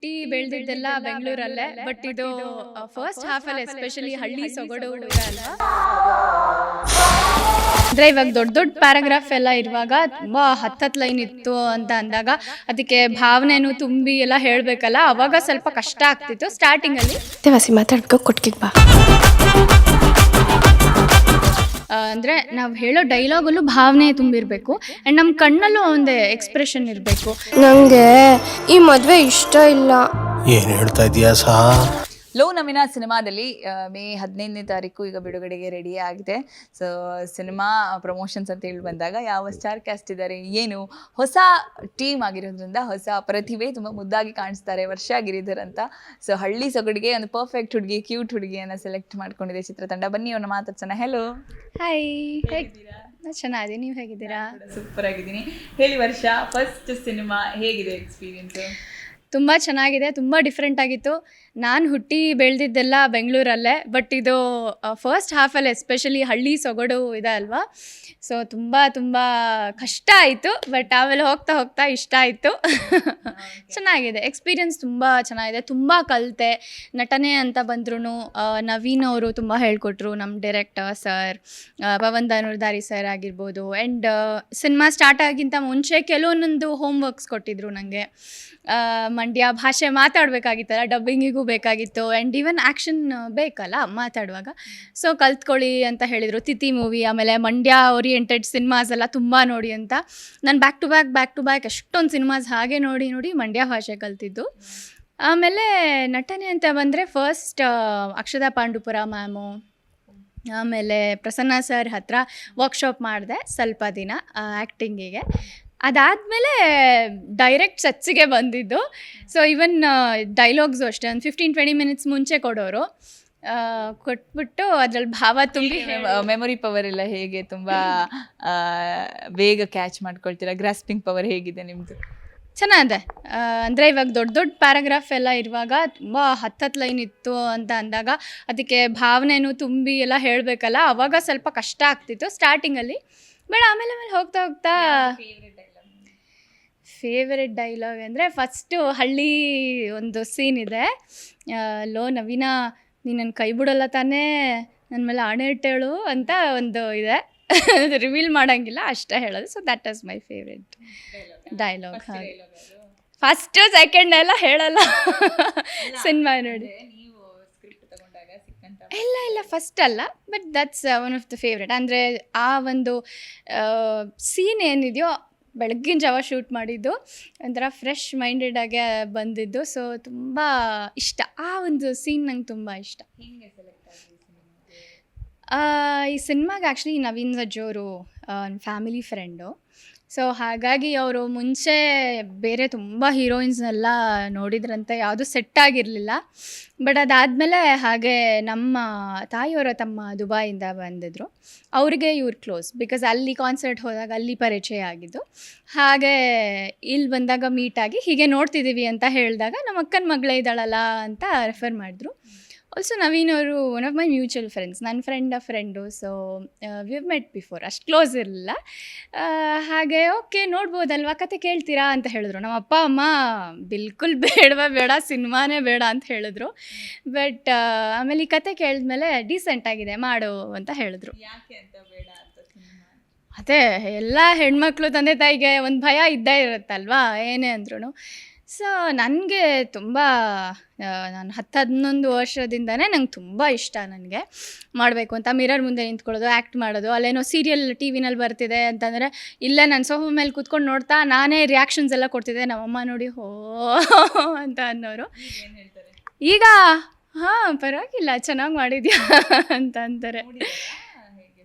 ಹುಟ್ಟಿ ಬೆಳೆದಿದ್ದೆಲ್ಲ ಬೆಂಗಳೂರಲ್ಲೇ. ಬಟ್ ಇದು first ಹಾಫಲ್ಲಿ especially ಹಳ್ಳಿ ಸೊಗಡು ಇದೆ ಅಲ್ವಾ. ಅಂದರೆ ಇವಾಗ ದೊಡ್ಡ ದೊಡ್ಡ ಪ್ಯಾರಾಗ್ರಾಫ್ ಎಲ್ಲ ಇರುವಾಗ ತುಂಬ ಹತ್ತತ್ತು ಲೈನ್ ಇತ್ತು ಅಂತ ಅಂದಾಗ ಅದಕ್ಕೆ ಭಾವನೆನೂ ತುಂಬಿ ಎಲ್ಲ ಹೇಳಬೇಕಲ್ಲ, ಅವಾಗ ಸ್ವಲ್ಪ ಕಷ್ಟ ಆಗ್ತಿತ್ತು ಸ್ಟಾರ್ಟಿಂಗಲ್ಲಿ. ದೇವಾಸಿ ಮಾತಾಡ್ಕೊ ಕೊಟ್ಟಿಗೆ ಬಾ. ಅಂದರೆ ನಾವು ಹೇಳೋ ಡೈಲಾಗಲ್ಲೂ ಭಾವನೆ ತುಂಬಿರಬೇಕು ಆ್ಯಂಡ್ ನಮ್ಮ ಕಣ್ಣಲ್ಲೂ ಒಂದು ಎಕ್ಸ್ಪ್ರೆಷನ್ ಇರಬೇಕು. ನನಗೆ ಈ ಮದುವೆ ಇಷ್ಟ ಇಲ್ಲ. ಏನು ಹೇಳ್ತಾ ಇದೀಯಾ ಸಾ? ಲೋ ನವಿನ ಸಿನಿಮಾದಲ್ಲಿ ಮೇ 15ನೇ ತಾರೀಕು ಈಗ ಬಿಡುಗಡೆಗೆ ರೆಡಿ ಆಗಿದೆ. ಸೊ ಸಿನಿಮಾ ಪ್ರಮೋಷನ್ಸ್ ಅಂತ ಹೇಳಿ ಬಂದಾಗ ಯಾವ ಸ್ಟಾರ್ ಕ್ಯಾಸ್ಟ್ ಇದ್ದಾರೆ, ಏನು ಹೊಸ ಟೀಮ್ ಆಗಿರೋದ್ರಿಂದ ಹೊಸ ಪ್ರತಿಭೆ ತುಂಬ ಮುದ್ದಾಗಿ ಕಾಣಿಸ್ತಾರೆ ವರ್ಷ ಗಿರಿಧರ್ ಅಂತ. ಸೊ ಹಳ್ಳಿ ಸೊಗಡಿಗೆ ಒಂದು ಪರ್ಫೆಕ್ಟ್ ಹುಡುಗಿ, ಕ್ಯೂಟ್ ಹುಡುಗಿಯನ್ನು ಸೆಲೆಕ್ಟ್ ಮಾಡ್ಕೊಂಡಿದೆ ಚಿತ್ರತಂಡ. ಬನ್ನಿ ಅವ್ರನ್ನ ಮಾತಾಡ್ಸೋಣ. ಹೆಲೋ, ಹಾಯ್, ಚೆನ್ನಾಗಿದೆ, ನೀವು ಹೇಗಿದ್ದೀರಾ? ಸೂಪರ್ ಆಗಿದ್ದೀನಿ. ಹೇಳಿ, ವರ್ಷ ಫಸ್ಟ್ ಸಿನಿಮಾ ಹೇಗಿದೆ ಎಕ್ಸ್ಪೀರಿಯನ್ಸು? ತುಂಬ ಚೆನ್ನಾಗಿದೆ, ತುಂಬ ಡಿಫ್ರೆಂಟ್ ಆಗಿತ್ತು. ನಾನು ಹುಟ್ಟಿ ಬೆಳೆದಿದ್ದೆಲ್ಲ ಬೆಂಗಳೂರಲ್ಲೇ, ಬಟ್ ಇದು ಫಸ್ಟ್ ಹಾಫಲ್ಲಿ ಎಸ್ಪೆಷಲಿ ಹಳ್ಳಿ ಸೊಗಡು ಇದೆ ಅಲ್ವಾ. ಸೊ ತುಂಬ ತುಂಬ ಕಷ್ಟ ಆಯಿತು, ಬಟ್ ಆಮೇಲೆ ಹೋಗ್ತಾ ಹೋಗ್ತಾ ಇಷ್ಟ ಆಯಿತು. ಚೆನ್ನಾಗಿದೆ, ಎಕ್ಸ್ಪೀರಿಯನ್ಸ್ ತುಂಬ ಚೆನ್ನಾಗಿದೆ. ತುಂಬ ಕಲಿತೆ. ನಟನೆ ಅಂತ ಬಂದ್ರೂ ನವೀನ್ ಅವರು ತುಂಬ ಹೇಳ್ಕೊಟ್ರು, ನಮ್ಮ ಡೈರೆಕ್ಟರ್ ಸರ್ ಪವನ್ ದಾರಿ ಸರ್ ಆಗಿರ್ಬೋದು. ಆ್ಯಂಡ್ ಸಿನಿಮಾ ಸ್ಟಾರ್ಟ್ ಆಗಿಂತ ಮುಂಚೆ ಕೆಲವೊಂದೊಂದು ಹೋಮ್ ವರ್ಕ್ಸ್ ಕೊಟ್ಟಿದ್ರು ನನಗೆ. ಮಂಡ್ಯ ಭಾಷೆ ಮಾತಾಡಬೇಕಾಗಿತ್ತಲ್ಲ, ಡಬ್ಬಿಂಗಿಗೂ ಬೇಕಾಗಿತ್ತು, ಆ್ಯಂಡ್ ಈವನ್ ಆ್ಯಕ್ಷನ್ ಬೇಕಲ್ಲ ಮಾತಾಡುವಾಗ. ಸೊ ಕಲ್ತ್ಕೊಳ್ಳಿ ಅಂತ ಹೇಳಿದರು. ತಿಥಿ ಮೂವಿ, ಆಮೇಲೆ ಮಂಡ್ಯ ಓರಿಯೆಂಟೆಡ್ ಸಿನಿಮಾಸ್ ಎಲ್ಲ ತುಂಬ ನೋಡಿ ಅಂತ. ನಾನು ಬ್ಯಾಕ್ ಟು ಬ್ಯಾಕ್ ಎಷ್ಟೊಂದು ಸಿನಿಮಾಸ್ ಹಾಗೆ ನೋಡಿ ಮಂಡ್ಯ ಭಾಷೆ ಕಲ್ತಿದ್ದು. ಆಮೇಲೆ ನಟನೆ ಅಂತ ಬಂದರೆ ಫಸ್ಟ್ ಅಕ್ಷತಾ ಪಾಂಡುಪುರ ಮ್ಯಾಮು, ಆಮೇಲೆ ಪ್ರಸನ್ನ ಸರ್ ಹತ್ರ ವರ್ಕ್ಶಾಪ್ ಮಾಡಿದೆ ಸ್ವಲ್ಪ ದಿನ ಆ್ಯಕ್ಟಿಂಗಿಗೆ. ಅದಾದಮೇಲೆ ಡೈರೆಕ್ಟ್ ಸೆಟ್ಸಿಗೆ ಬಂದಿದ್ದು. ಸೊ ಈವನ್ ಡೈಲಾಗ್ಸು ಅಷ್ಟೇ ಒಂದು 15-20 ಮಿನಿಟ್ಸ್ ಮುಂಚೆ ಕೊಡೋರು, ಕೊಟ್ಬಿಟ್ಟು ಅದ್ರಲ್ಲಿ ಭಾವ ತುಂಬಿ. ಮೆಮೊರಿ ಪವರ್ ಎಲ್ಲ ಹೇಗೆ? ತುಂಬ ಬೇಗ ಕ್ಯಾಚ್ ಮಾಡ್ಕೊಳ್ತೀರಾ? ಗ್ರಾಸ್ಪಿಂಗ್ ಪವರ್ ಹೇಗಿದೆ ನಿಮ್ಮದು? ಚೆನ್ನಾಗಿದೆ. ಅಂದರೆ ಇವಾಗ ದೊಡ್ಡ ದೊಡ್ಡ ಪ್ಯಾರಾಗ್ರಾಫ್ ಎಲ್ಲ ಇರುವಾಗ ತುಂಬ ಹತ್ತತ್ತು ಲೈನ್ ಇತ್ತು ಅಂತ ಅಂದಾಗ ಅದಕ್ಕೆ ಭಾವನೆನೂ ತುಂಬಿ ಎಲ್ಲ ಹೇಳಬೇಕಲ್ಲ, ಅವಾಗ ಸ್ವಲ್ಪ ಕಷ್ಟ ಆಗ್ತಿತ್ತು ಸ್ಟಾರ್ಟಿಂಗಲ್ಲಿ. ಬಟ್ ಆಮೇಲೆ ಹೋಗ್ತಾ ಹೋಗ್ತಾ ಫೇವರೆಟ್ ಡೈಲಾಗ್ ಅಂದರೆ ಫಸ್ಟು ಹಳ್ಳಿ ಒಂದು ಸೀನ್ ಇದೆ. ಲೋ ನವೀನ, ನೀನು ನನ್ನ ಕೈ ಬಿಡೋಲ್ಲ ತಾನೇ, ನನ್ನ ಮೇಲೆ ಆಣೆ ಇಟ್ಟೇಳು ಅಂತ ಒಂದು ಇದೆ. ರಿವೀಲ್ ಮಾಡೋಂಗಿಲ್ಲ, ಅಷ್ಟೇ ಹೇಳೋದು. So that is my favourite dialogue. ಹಾಗೆ ಫಸ್ಟು ಸೆಕೆಂಡ್ ಎಲ್ಲ ಹೇಳಲ್ಲ ಸಿನಿಮಾ ನೋಡಿ. ಇಲ್ಲ ಫಸ್ಟ್ ಅಲ್ಲ, but that's one of the favourite. ಅಂದರೆ ಆ ಒಂದು ಸೀನ್ ಏನಿದೆಯೋ ಬೆಳಗ್ಗಿನ ಜಾವ ಶೂಟ್ ಮಾಡಿದ್ದು, ಒಂಥರ ಫ್ರೆಶ್ ಮೈಂಡೆಡಾಗೆ ಬಂದಿದ್ದು. ಸೊ ತುಂಬ ಇಷ್ಟ, ಆ ಒಂದು ಸೀನ್ ನಂಗೆ ತುಂಬ ಇಷ್ಟ. ಈ ಸಿನಿಮಾಗೆ ಆ್ಯಕ್ಚುಲಿ ನವೀನ್ ಸಜ್ಜೋರು ಫ್ಯಾಮಿಲಿ ಫ್ರೆಂಡು. ಸೊ ಹಾಗಾಗಿ ಅವರು ಮುಂಚೆ ಬೇರೆ ತುಂಬ ಹೀರೋಯಿನ್ಸ್ನೆಲ್ಲ ನೋಡಿದ್ರಂತೆ, ಯಾವುದು ಸೆಟ್ ಆಗಿರಲಿಲ್ಲ. ಬಟ್ ಅದಾದಮೇಲೆ ಹಾಗೆ ನಮ್ಮ ತಾಯಿಯವರ ತಮ್ಮ ದುಬೈಯಿಂದ ಬಂದಿದ್ದರು, ಅವ್ರಿಗೆ ಇವ್ರು ಕ್ಲೋಸ್, ಬಿಕಾಸ್ ಅಲ್ಲಿ ಕಾನ್ಸರ್ಟ್ ಹೋದಾಗ ಅಲ್ಲಿ ಪರಿಚಯ ಆಗಿದ್ದು. ಹಾಗೆ ಇಲ್ಲಿ ಬಂದಾಗ ಮೀಟಾಗಿ ಹೀಗೆ ನೋಡ್ತಿದ್ದೀವಿ ಅಂತ ಹೇಳಿದಾಗ ನಮ್ಮ ಅಕ್ಕನ ಮಗಳೇ ಇದ್ದಾಳಲ್ಲ ಅಂತ ರೆಫರ್ ಮಾಡಿದ್ರು. ಆಲ್ಸೋ ನವೀನ್ ಅವರು one of my mutual friends, ನನ್ನ friend. So we have met before, ಅಷ್ಟು ಕ್ಲೋಸ್ ಇರಲಿಲ್ಲ. ಹಾಗೆ ಓಕೆ ನೋಡ್ಬೋದಲ್ವಾ, ಕತೆ ಕೇಳ್ತೀರಾ ಅಂತ ಹೇಳಿದ್ರು. ನಮ್ಮ ಅಪ್ಪ ಅಮ್ಮ ಬಿಲ್ಕುಲ್ ಬೇಡ, ಸಿನಿಮಾನೇ ಬೇಡ ಅಂತ ಹೇಳಿದ್ರು. ಬಟ್ ಆಮೇಲೆ ಈ ಕತೆ ಕೇಳಿದ್ಮೇಲೆ ಡೀಸೆಂಟಾಗಿದೆ ಮಾಡು ಅಂತ ಹೇಳಿದ್ರು. ಅದೇ ಎಲ್ಲ ಹೆಣ್ಮಕ್ಳು ತಂದೆ ತಾಯಿಗೆ ಒಂದು ಭಯ ಇದ್ದೇ ಇರುತ್ತಲ್ವಾ, ಏನೇ ಅಂದ್ರೂ. ಸೊ ನನಗೆ ತುಂಬ ನಾನು 10-11 ವರ್ಷದಿಂದನೇ ನಂಗೆ ತುಂಬ ಇಷ್ಟ ನನಗೆ ಮಾಡಬೇಕು ಅಂತ. ಮಿರರ್ ಮುಂದೆ ನಿಂತ್ಕೊಳ್ಳೋದು, ಆ್ಯಕ್ಟ್ ಮಾಡೋದು. ಅಲ್ಲೇನೋ ಸೀರಿಯಲ್ ಟಿ ವಿನಲ್ಲಿ ಬರ್ತಿದೆ ಅಂತಂದರೆ ಇಲ್ಲೇ ನಾನು ಸೋಫಾ ಮೇಲೆ ಕೂತ್ಕೊಂಡು ನೋಡ್ತಾ ನಾನೇ ರಿಯಾಕ್ಷನ್ಸ್ ಎಲ್ಲ ಕೊಡ್ತಿದ್ದೆ. ನಮ್ಮಮ್ಮ ನೋಡಿ ಹೋ ಅಂತ ಅನ್ನೋರು. ಈಗ ಹಾಂ ಪರವಾಗಿಲ್ಲ, ಚೆನ್ನಾಗಿ ಮಾಡಿದ್ಯಾ ಅಂತ ಅಂತಾರೆ.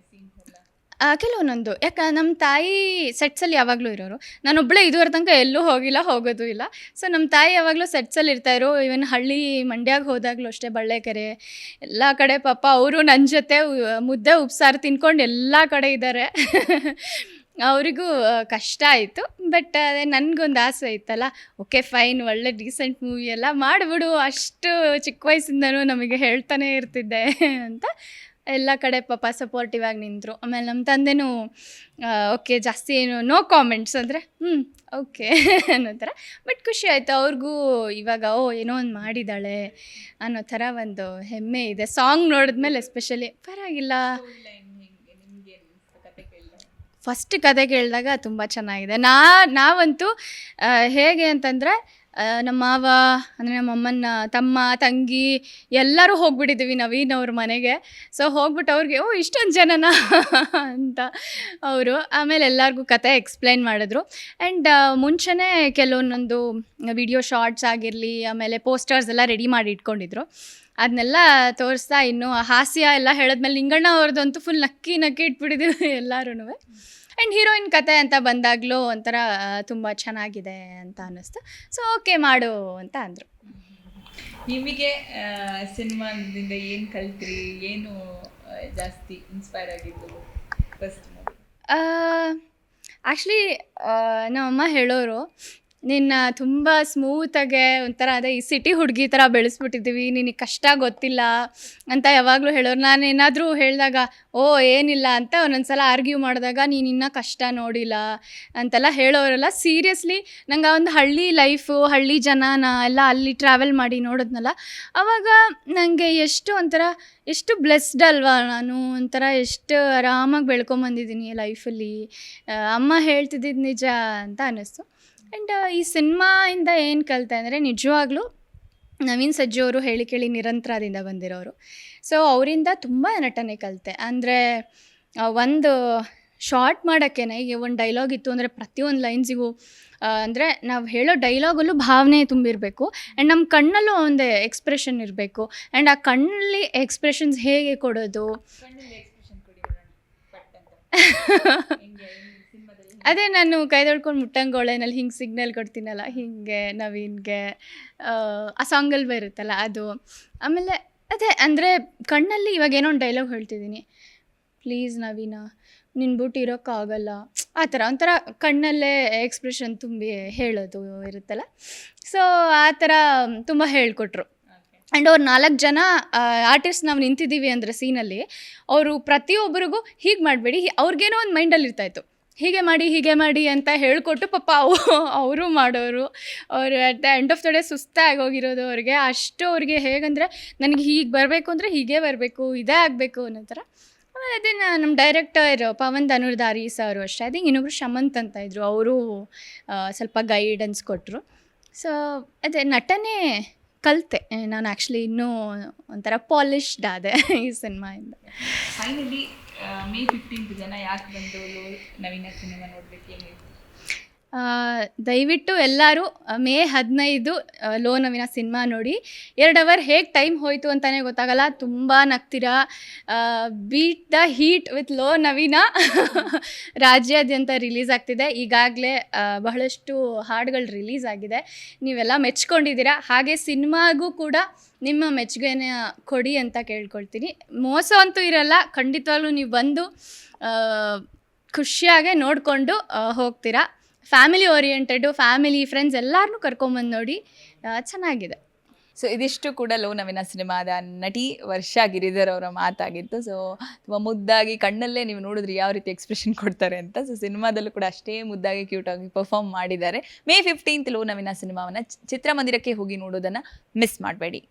ಕೆಲವೊಂದೊಂದು ಯಾಕೆ ನಮ್ಮ ತಾಯಿ ಸೆಟ್ಸಲ್ಲಿ ಯಾವಾಗಲೂ ಇರೋರು, ನಾನೊಬ್ಬಳೇ ಇದುವರೆ ತನಕ ಎಲ್ಲೂ ಹೋಗೋದು ಇಲ್ಲ. ಸೊ ನಮ್ಮ ತಾಯಿ ಯಾವಾಗಲೂ ಸೆಟ್ಸಲ್ಲಿ ಇರ್ತಾಯಿದ್ರು. ಈವನ್ ಹಳ್ಳಿ ಮಂಡ್ಯಗೆ ಹೋದಾಗಲೂ ಅಷ್ಟೇ, ಬಳ್ಳೆಕೆರೆ ಎಲ್ಲ ಕಡೆ ಪಾಪ ಅವರು ನನ್ನ ಜೊತೆ ಮುದ್ದೆ ಉಪ್ಸಾರು ತಿನ್ಕೊಂಡು ಎಲ್ಲ ಕಡೆ ಇದ್ದಾರೆ. ಅವರಿಗೂ ಕಷ್ಟ ಆಯಿತು. ಬಟ್ ಅದೇ ನನಗೊಂದು ಆಸೆ ಇತ್ತಲ್ಲ, ಓಕೆ ಫೈನ್, ಒಳ್ಳೆ ಡೀಸೆಂಟ್ ಮೂವಿ ಎಲ್ಲ ಮಾಡಿಬಿಡು, ಅಷ್ಟು ಚಿಕ್ಕ ವಯಸ್ಸಿಂದನೂ ನಮಗೆ ಹೇಳ್ತಾನೆ ಇರ್ತಿದ್ದೆ ಅಂತ ಎಲ್ಲ ಕಡೆ ಪಾಪ ಸಪೋರ್ಟಿವ್ ಆಗಿ ನಿಂತರು. ಆಮೇಲೆ ನಮ್ಮ ತಂದೆನೂ ಓಕೆ ಜಾಸ್ತಿ ಏನು ನೋ ಕಾಮೆಂಟ್ಸ್ ಅಂದರೆ ಓಕೆ ಅನ್ನೋ ಥರ. ಬಟ್ ಖುಷಿ ಆಯಿತು ಅವ್ರಿಗೂ ಇವಾಗ ಏನೋ ಒಂದು ಮಾಡಿದ್ದಾಳೆ ಅನ್ನೋ ಥರ ಒಂದು ಹೆಮ್ಮೆ ಇದೆ. ಸಾಂಗ್ ನೋಡಿದ್ಮೇಲೆ ಎಸ್ಪೆಷಲಿ ಪರವಾಗಿಲ್ಲ. ಫಸ್ಟ್ ಕತೆ ಕೇಳಿದಾಗ ತುಂಬ ಚೆನ್ನಾಗಿದೆ. ನಾವಂತೂ ಹೇಗೆ ಅಂತಂದರೆ ನಮ್ಮ ಮಾವ ಅಂದರೆ ನಮ್ಮ ಅಮ್ಮನ ತಮ್ಮ ತಂಗಿ ಎಲ್ಲರೂ ಹೋಗ್ಬಿಟ್ಟಿದ್ದೀವಿ ನವೀನ್ ಅವ್ರ ಮನೆಗೆ. ಸೊ ಹೋಗ್ಬಿಟ್ಟು ಅವ್ರಿಗೆ ಇಷ್ಟೊಂದು ಜನನ ಅಂತ ಅವರು ಆಮೇಲೆ ಎಲ್ಲರಿಗೂ ಕತೆ ಎಕ್ಸ್ಪ್ಲೈನ್ ಮಾಡಿದ್ರು. ಆ್ಯಂಡ್ ಮುಂಚೆನೇ ಕೆಲವೊಂದೊಂದು ವಿಡಿಯೋ ಶಾರ್ಟ್ಸ್ ಆಗಿರಲಿ ಆಮೇಲೆ ಪೋಸ್ಟರ್ಸ್ ಎಲ್ಲ ರೆಡಿ ಮಾಡಿ ಇಟ್ಕೊಂಡಿದ್ರು. ಅದನ್ನೆಲ್ಲ ತೋರಿಸ್ತಾ ಇನ್ನೂ ಹಾಸ್ಯ ಎಲ್ಲ ಹೇಳಿದ್ಮೇಲೆ ನಿಂಗಣ್ಣ ಅವ್ರದ್ದಂತೂ ಫುಲ್ ನಕ್ಕಿ ಇಟ್ಬಿಟ್ಟಿದ್ದೀವಿ ಎಲ್ಲರೂ. ಆ್ಯಂಡ್ ಹೀರೋಯಿನ್ ಕತೆ ಅಂತ ಬಂದಾಗಲೂ ಒಂಥರ ತುಂಬ ಚೆನ್ನಾಗಿದೆ ಅಂತ ಅನ್ನಿಸ್ತು. ಸೊ ಓಕೆ ಮಾಡು ಅಂತ ಅಂದರು. ನಿಮಗೆ ಸಿನಿಮಾದಿಂದ ಏನು ಕಲ್ತ್ರಿ, ಏನು ಜಾಸ್ತಿ ಇನ್ಸ್ಪೈರ್ ಆಗಿದ್ದು ಫಸ್ಟ್ ಮೂವಿ? ಆ್ಯಕ್ಚುಲಿ ನಮ್ಮಮ್ಮ ಹೇಳೋರು, ನಿನ್ನ ತುಂಬ ಸ್ಮೂತಾಗೆ ಒಂಥರ ಅದೇ ಈ ಸಿಟಿ ಹುಡುಗಿ ಥರ ಬೆಳೆಸ್ಬಿಟ್ಟಿದ್ದೀವಿ, ನಿನಗೆ ಕಷ್ಟ ಗೊತ್ತಿಲ್ಲ ಅಂತ ಯಾವಾಗಲೂ ಹೇಳೋರು. ನಾನು ಏನಾದರೂ ಹೇಳಿದಾಗ ಏನಿಲ್ಲ ಅಂತ ಒಂದೊಂದು ಸಲ ಆರ್ಗ್ಯೂ ಮಾಡಿದಾಗ ನೀನು ಇನ್ನೂ ಕಷ್ಟ ನೋಡಿಲ್ಲ ಅಂತೆಲ್ಲ ಹೇಳೋರೆಲ್ಲ. ಸೀರಿಯಸ್ಲಿ ನಂಗೆ ಆ ಒಂದು ಹಳ್ಳಿ ಲೈಫು, ಹಳ್ಳಿ ಜನನ ಎಲ್ಲ ಅಲ್ಲಿ ಟ್ರಾವೆಲ್ ಮಾಡಿ ನೋಡಿದ್ನಲ್ಲ, ಆವಾಗ ನನಗೆ ಎಷ್ಟು ಬ್ಲೆಸ್ಡ್ ಅಲ್ವಾ ನಾನು, ಒಂಥರ ಎಷ್ಟು ಆರಾಮಾಗಿ ಬೆಳ್ಕೊಂಬಂದಿದ್ದೀನಿ ಲೈಫಲ್ಲಿ, ಅಮ್ಮ ಹೇಳ್ತಿದ್ದಿದ್ದು ನಿಜ ಅಂತ ಅನ್ನಿಸ್ತು. ಆ್ಯಂಡ್ ಈ ಸಿನಿಮಾಯಿಂದ ಏನು ಕಲಿತೆ ಅಂದರೆ ನಿಜವಾಗ್ಲೂ ನವೀನ್ ಸಜ್ಜು ಅವರು ಹೇಳಿ ಕೇಳಿ ನಿರಂತರದಿಂದ ಬಂದಿರೋರು. ಸೊ ಅವರಿಂದ ತುಂಬ ನಟನೆ ಕಲಿತೆ. ಅಂದರೆ ಒಂದು ಶಾರ್ಟ್ ಮಾಡೋಕ್ಕೇ ಈಗ ಒಂದು ಡೈಲಾಗ್ ಇತ್ತು ಅಂದರೆ ಪ್ರತಿಯೊಂದು ಲೈನ್ಸಿಗೂ ಅಂದರೆ ನಾವು ಹೇಳೋ ಡೈಲಾಗಲ್ಲೂ ಭಾವನೆ ತುಂಬಿರಬೇಕು. ಆ್ಯಂಡ್ ನಮ್ಮ ಕಣ್ಣಲ್ಲೂ ಒಂದು ಎಕ್ಸ್ಪ್ರೆಷನ್ ಇರಬೇಕು. ಆ್ಯಂಡ್ ಆ ಕಣ್ಣಲ್ಲಿ ಎಕ್ಸ್ಪ್ರೆಷನ್ಸ್ ಹೇಗೆ ಕೊಡೋದು, ಅದೇ ನಾನು ಕೈ ತೊಳ್ಕೊಂಡು ಮುಟ್ಟಂಗೋಳೆನಲ್ಲಿ ಹಿಂಗೆ ಸಿಗ್ನಲ್ ಕೊಡ್ತೀನಲ್ಲ, ಹಿಂಗೆ ನವೀನ್ಗೆ ಆ ಸಾಂಗಲ್ಲಿ ಬರುತ್ತಲ್ಲ ಅದು. ಆಮೇಲೆ ಅದೇ ಅಂದರೆ ಕಣ್ಣಲ್ಲಿ ಇವಾಗ ಏನೋ ಒಂದು ಡೈಲಾಗ್ ಹೇಳ್ತಿದ್ದೀನಿ, ಪ್ಲೀಸ್ ನವೀನ ನಿನ್ನ ಬಿಟ್ಟು ಇರೋಕ್ಕಾಗಲ್ಲ, ಆ ಥರ ಒಂಥರ ಕಣ್ಣಲ್ಲೇ ಎಕ್ಸ್ಪ್ರೆಷನ್ ತುಂಬಿ ಹೇಳೋದು ಇರುತ್ತಲ್ಲ. ಸೊ ಆ ಥರ ತುಂಬ ಹೇಳಿಕೊಟ್ರು. ಆ್ಯಂಡ್ ಅವ್ರು 4 ಜನ ಆರ್ಟಿಸ್ಟ್ ನಾವು ನಿಂತಿದ್ದೀವಿ ಅಂದರೆ ಸೀನಲ್ಲಿ, ಅವರು ಪ್ರತಿಯೊಬ್ಬರಿಗೂ ಹೀಗೆ ಮಾಡಬೇಡಿ, ಅವ್ರಿಗೇನೋ ಒಂದು ಮೈಂಡಲ್ಲಿ ಇರ್ತಾಯಿತ್ತು, ಹೀಗೆ ಮಾಡಿ ಅಂತ ಹೇಳಿಕೊಟ್ಟು ಪಾಪ ಅವರು ಮಾಡೋರು. ಅವರು at the end of the day ಸುಸ್ತಾಗಿ ಹೋಗಿರೋದು ಅವ್ರಿಗೆ. ಅಷ್ಟು ಅವ್ರಿಗೆ ಹೇಗಂದರೆ ನನಗೆ ಹೀಗೆ ಬರಬೇಕು ಅಂದರೆ ಹೀಗೆ ಬರಬೇಕು, ಇದೇ ಆಗಬೇಕು ಅನ್ನೋ ಥರ. ಆಮೇಲೆ ಅದೇ ನಮ್ಮ ಡೈರೆಕ್ಟರ್ ಪವನ್ ಧನುರ್ಧಾರಿ ಸರ್ ಅಷ್ಟೇ. ಅದೇ ಇನ್ನೊಬ್ರು ಶಮಂತ್ ಅಂತ ಇದ್ದರು, ಅವರು ಸ್ವಲ್ಪ ಗೈಡೆನ್ಸ್ ಕೊಟ್ಟರು. ಸೊ ಅದೇ ನಟನೆ ಕಲಿತೆ ನಾನು. ಆ್ಯಕ್ಚುಲಿ ಇನ್ನೂ ಒಂಥರ ಪಾಲಿಶ್ಡ್ ಆದೆ ಈ ಸಿನಿಮಾಯಿಂದ. ಫೈನಲಿ ಮೇ 15 ಜನ ಯಾಕೆ ಬಂದು ನವೀನ ಸಿನಿಮಾ ನೋಡಬೇಕು ಏನು? ದಯವಿಟ್ಟು ಎಲ್ಲರೂ ಮೇ 15 ಲೋ ನವೀನ ಸಿನಿಮಾ ನೋಡಿ. 2 ಅವರ್ ಹೇಗೆ ಟೈಮ್ ಹೋಯಿತು ಅಂತಲೇ ಗೊತ್ತಾಗಲ್ಲ. ತುಂಬ ನಗ್ತೀರಾ. Beat the heat with low Naveena ರಾಜ್ಯಾದ್ಯಂತ ರಿಲೀಸ್ ಆಗ್ತಿದೆ. ಈಗಾಗಲೇ ಬಹಳಷ್ಟು ಹಾಡುಗಳು ರಿಲೀಸ್ ಆಗಿದೆ. ನೀವೆಲ್ಲ ಮೆಚ್ಕೊಂಡಿದ್ದೀರಾ. ಹಾಗೆ ಸಿನಿಮಾಗೂ ಕೂಡ ನಿಮ್ಮ ಮೆಚ್ಚುಗೆನ ಕೊಡಿ ಅಂತ ಕೇಳ್ಕೊಳ್ತೀನಿ. ಮೋಸ ಅಂತೂ ಇರಲ್ಲ, ಖಂಡಿತವಾಗ್ಲೂ ನೀವು ಬಂದು ಖುಷಿಯಾಗೆ ನೋಡಿಕೊಂಡು ಹೋಗ್ತೀರಾ. ಫ್ಯಾಮಿಲಿ ಓರಿಯೆಂಟೆಡು, ಫ್ಯಾಮಿಲಿ ಫ್ರೆಂಡ್ಸ್ ಎಲ್ಲರನ್ನೂ ಕರ್ಕೊಂಬಂದು ನೋಡಿ, ಚೆನ್ನಾಗಿದೆ. ಸೊ ಇದಿಷ್ಟು ಕೂಡ ಲೋ ನವೀನ ಸಿನಿಮಾದ ನಟಿ ವರ್ಷಾ ಗಿರಿಧರ್ ಅವರ ಮಾತಾಗಿತ್ತು. ಸೊ ತುಂಬ ಮುದ್ದಾಗಿ ಕಣ್ಣಲ್ಲೇ ನೀವು ನೋಡಿದ್ರಿ ಯಾವ ರೀತಿ ಎಕ್ಸ್ಪ್ರೆಷನ್ ಕೊಡ್ತಾರೆ ಅಂತ. ಸೊ ಸಿನಿಮಾದಲ್ಲೂ ಕೂಡ ಅಷ್ಟೇ ಮುದ್ದಾಗಿ ಕ್ಯೂಟಾಗಿ ಪರ್ಫಾರ್ಮ್ ಮಾಡಿದ್ದಾರೆ. ಮೇ 15 ಲೋ ನವೀನ ಸಿನಿಮಾವನ್ನು ಚಿತ್ರಮಂದಿರಕ್ಕೆ ಹೋಗಿ ನೋಡೋದನ್ನು ಮಿಸ್ ಮಾಡಬೇಡಿ.